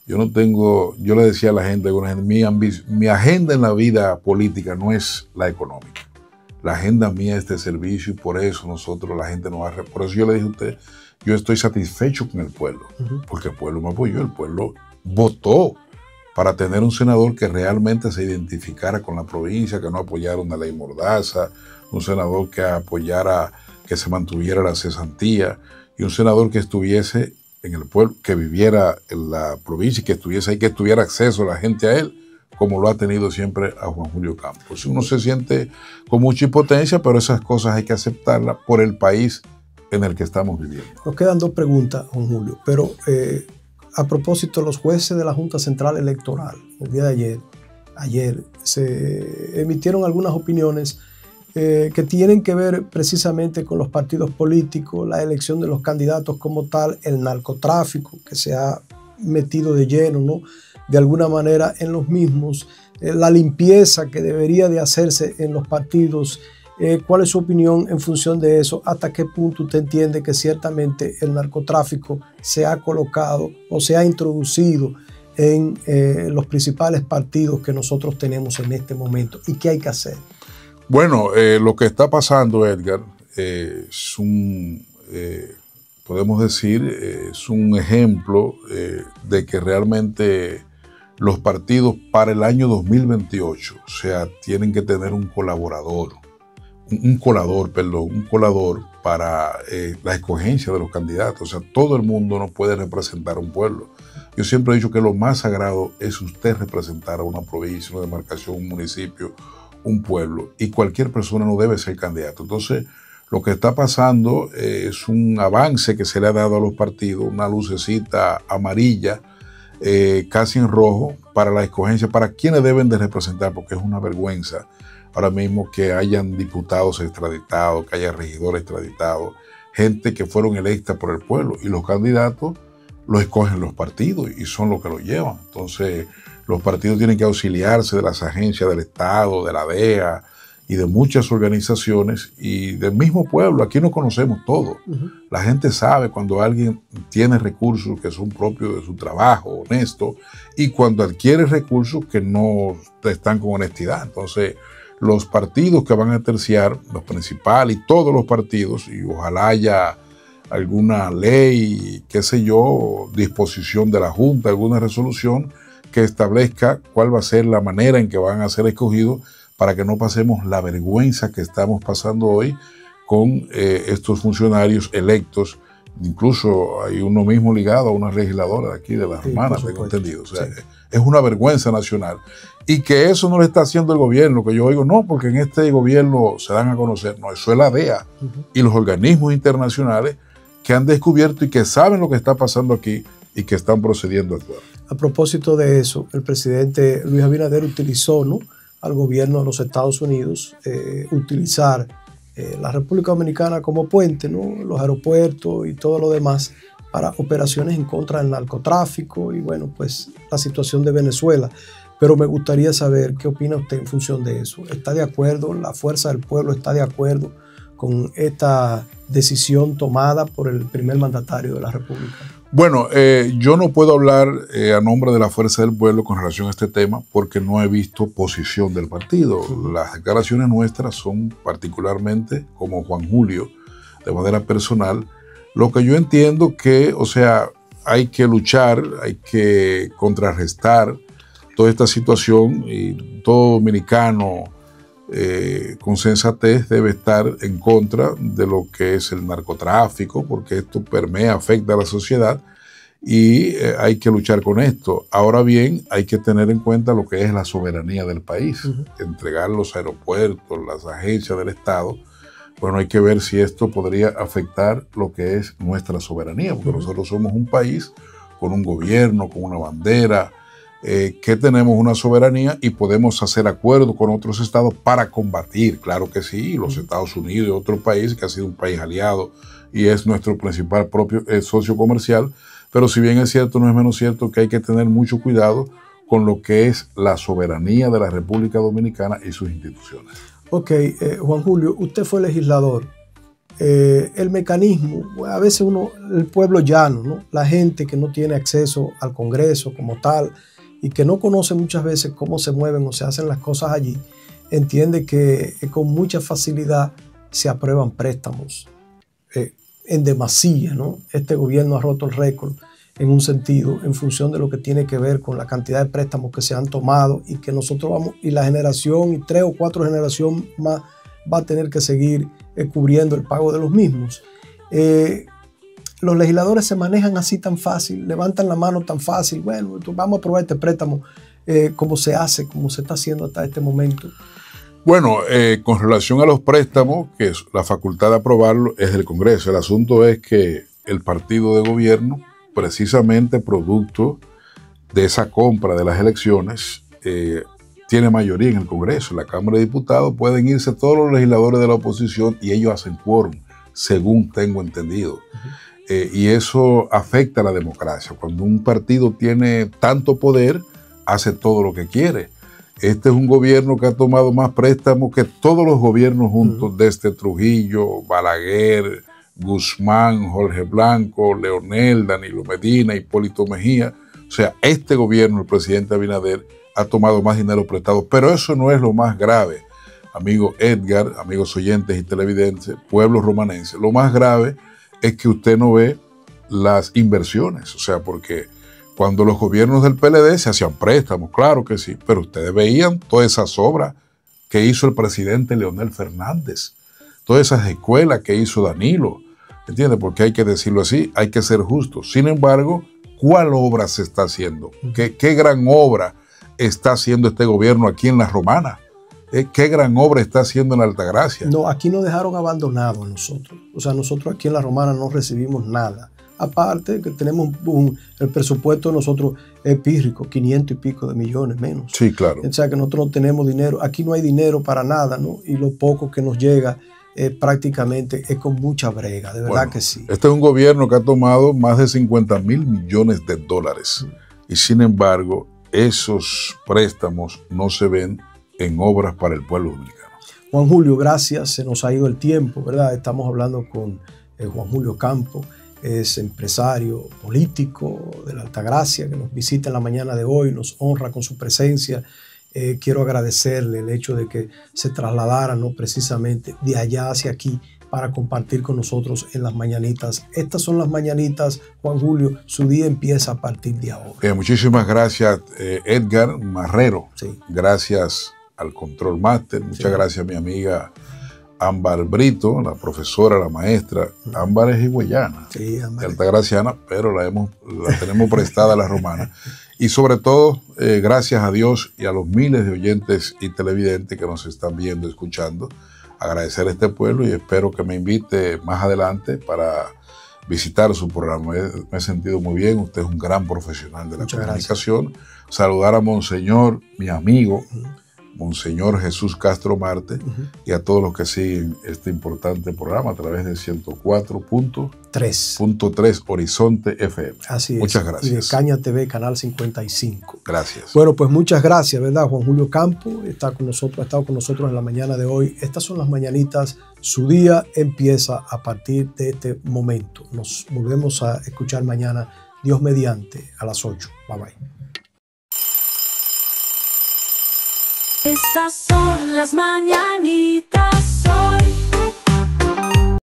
yo le decía a la gente, mi agenda en la vida política no es la económica. La agenda mía es de servicio, y por eso la gente nos va a... Por eso yo le dije a usted, yo estoy satisfecho con el pueblo, porque el pueblo me apoyó, el pueblo votó para tener un senador que realmente se identificara con la provincia, que no apoyara una ley mordaza, un senador que apoyara que se mantuviera la cesantía, y un senador que estuviese en el pueblo, que viviera en la provincia y que estuviese ahí, que tuviera acceso a la gente a él, como lo ha tenido siempre a Juan Julio Campos. Uno se siente con mucha impotencia, pero esas cosas hay que aceptarlas por el país en el que estamos viviendo. Nos quedan 2 preguntas, Juan Julio, pero a propósito, los jueces de la Junta Central Electoral, el día de ayer se emitieron algunas opiniones que tienen que ver precisamente con los partidos políticos, la elección de los candidatos como tal, el narcotráfico que se ha metido de lleno, ¿no?, de alguna manera en los mismos, la limpieza que debería de hacerse en los partidos ¿Cuál es su opinión en función de eso? ¿Hasta qué punto usted entiende que ciertamente el narcotráfico se ha colocado o se ha introducido en los principales partidos que nosotros tenemos en este momento? ¿Y qué hay que hacer? Bueno, lo que está pasando, Edgar, es podemos decir, es un ejemplo de que realmente los partidos para el año 2028, o sea, tienen que tener un colador para la escogencia de los candidatos. O sea, todo el mundo no puede representar a un pueblo. Yo siempre he dicho que lo más sagrado es usted representar a una provincia, una demarcación, un municipio, un pueblo, y cualquier persona no debe ser candidato. Entonces, lo que está pasando es un avance que se le ha dado a los partidos, una lucecita amarilla, casi en rojo, para la escogencia, para quienes deben de representar, porque es una vergüenza ahora mismo que hayan diputados extraditados, que haya regidores extraditados, gente que fueron electas por el pueblo, y los candidatos los escogen los partidos y son los que los llevan. Entonces, los partidos tienen que auxiliarse de las agencias del Estado, de la DEA y de muchas organizaciones y del mismo pueblo. Aquí nos conocemos todos. La gente sabe cuando alguien tiene recursos que son propios de su trabajo, honesto, y cuando adquiere recursos que no están con honestidad. Entonces, los partidos que van a terciar, los principales y todos los partidos, y ojalá haya alguna ley, qué sé yo, disposición de la Junta, alguna resolución que establezca cuál va a ser la manera en que van a ser escogidos, para que no pasemos la vergüenza que estamos pasando hoy con estos funcionarios electos. Incluso hay uno mismo ligado a una legisladora de aquí, de las hermanas, tengo entendido. O sea, es una vergüenza nacional. Y que eso no lo está haciendo el gobierno, que yo oigo, no, porque en este gobierno se dan a conocer. No, eso es la DEA y los organismos internacionales que han descubierto y que saben lo que está pasando aquí y que están procediendo a actuar. A propósito de eso, el presidente Luis Abinader utilizó, ¿no?, al gobierno de los Estados Unidos, utilizar la República Dominicana como puente, ¿no?, los aeropuertos y todo lo demás, para operaciones en contra del narcotráfico y, bueno, pues la situación de Venezuela. Pero me gustaría saber qué opina usted en función de eso. ¿Está de acuerdo? ¿La fuerza del pueblo está de acuerdo con esta decisión tomada por el primer mandatario de la República? Bueno, yo no puedo hablar a nombre de la fuerza del pueblo con relación a este tema porque no he visto posición del partido. Las declaraciones nuestras son particularmente, como Juan Julio, de manera personal, lo que yo entiendo que, o sea, hay que luchar, hay que contrarrestar toda esta situación, y todo dominicano con sensatez debe estar en contra de lo que es el narcotráfico, porque esto permea, afecta a la sociedad, y hay que luchar con esto. Ahora bien, hay que tener en cuenta lo que es la soberanía del país, entregar los aeropuertos, las agencias del Estado. Bueno, hay que ver si esto podría afectar lo que es nuestra soberanía, porque nosotros somos un país con un gobierno, con una bandera, que tenemos una soberanía y podemos hacer acuerdos con otros estados para combatir, claro que sí, los Estados Unidos y otro país que ha sido un país aliado y es nuestro principal propio socio comercial, pero si bien es cierto, no es menos cierto que hay que tener mucho cuidado con lo que es la soberanía de la República Dominicana y sus instituciones. Ok, Juan Julio, usted fue legislador. El mecanismo, a veces el pueblo llano, ¿no?, la gente que no tiene acceso al Congreso como tal, y que no conoce muchas veces cómo se mueven o se hacen las cosas allí, entiende que con mucha facilidad se aprueban préstamos en demasía, ¿no? Este gobierno ha roto el récord en un sentido, en función de lo que tiene que ver con la cantidad de préstamos que se han tomado y que nosotros vamos, y la generación, y 3 o 4 generaciones más, va a tener que seguir cubriendo el pago de los mismos. Los legisladores se manejan así tan fácil, levantan la mano tan fácil, bueno, vamos a aprobar este préstamo, como se hace, como se está haciendo hasta este momento. Bueno, con relación a los préstamos, que es la facultad de aprobarlo es del Congreso. El asunto es que el partido de gobierno, precisamente producto de esa compra de las elecciones, tiene mayoría en el Congreso. En la Cámara de Diputados pueden irse todos los legisladores de la oposición y ellos hacen quórum, según tengo entendido. Y eso afecta a la democracia. Cuando un partido tiene tanto poder, hace todo lo que quiere. Este es un gobierno que ha tomado más préstamos que todos los gobiernos juntos, desde Trujillo, Balaguer, Guzmán, Jorge Blanco, Leonel, Danilo Medina, Hipólito Mejía. O sea, este gobierno, el presidente Abinader, ha tomado más dinero prestado. Pero eso no es lo más grave, amigo Edgar, amigos oyentes y televidentes, pueblo romanense. Lo más grave es que usted no ve las inversiones. O sea, porque cuando los gobiernos del PLD se hacían préstamos, claro que sí, pero ustedes veían todas esas obras que hizo el presidente Leonel Fernández, todas esas escuelas que hizo Danilo, ¿entiendes? Porque hay que decirlo así, hay que ser justos. Sin embargo, ¿cuál obra se está haciendo? ¿Qué gran obra está haciendo este gobierno aquí en La Romana? ¿Qué gran obra está haciendo en Altagracia? No, aquí nos dejaron abandonados a nosotros. O sea, nosotros aquí en La Romana no recibimos nada. Aparte que tenemos el presupuesto de nosotros es pírrico, 500 y pico de millones menos. Sí, claro. O sea que nosotros no tenemos dinero. Aquí no hay dinero para nada, ¿no? Y lo poco que nos llega prácticamente es con mucha brega, de verdad que sí. Este es un gobierno que ha tomado más de 50 mil millones de dólares. Y sin embargo, esos préstamos no se ven en obras para el pueblo dominicano. Juan Julio, gracias. Se nos ha ido el tiempo, ¿verdad? Estamos hablando con Juan Julio Campo. Es empresario político de la Altagracia, que nos visita en la mañana de hoy, nos honra con su presencia. Quiero agradecerle el hecho de que se trasladara, ¿no?, precisamente de allá hacia aquí para compartir con nosotros en las mañanitas. Estas son las mañanitas, Juan Julio, su día empieza a partir de ahora. Muchísimas gracias, Edgar Marrero. Sí. Gracias al Control Master. Muchas gracias a mi amiga Ámbar Brito, la profesora, la maestra. Ámbar es higüeyana, sí, altagraciana, pero la tenemos prestada a La Romana. Y sobre todo, gracias a Dios y a los miles de oyentes y televidentes que nos están viendo, escuchando, agradecer a este pueblo y espero que me invite más adelante para visitar su programa. Me he sentido muy bien, usted es un gran profesional de la comunicación. Gracias. Saludar a Monseñor, mi amigo, Monseñor Jesús Castro Marte, y a todos los que siguen este importante programa a través de 104.3 Horizonte FM. Así es. Muchas gracias. Y de Caña TV, Canal 55. Gracias. Bueno, pues muchas gracias, ¿verdad? Juan Julio Campo está con nosotros, ha estado con nosotros en la mañana de hoy. Estas son las mañanitas. Su día empieza a partir de este momento. Nos volvemos a escuchar mañana, Dios mediante, a las 8. Bye bye. Estas son las mañanitas.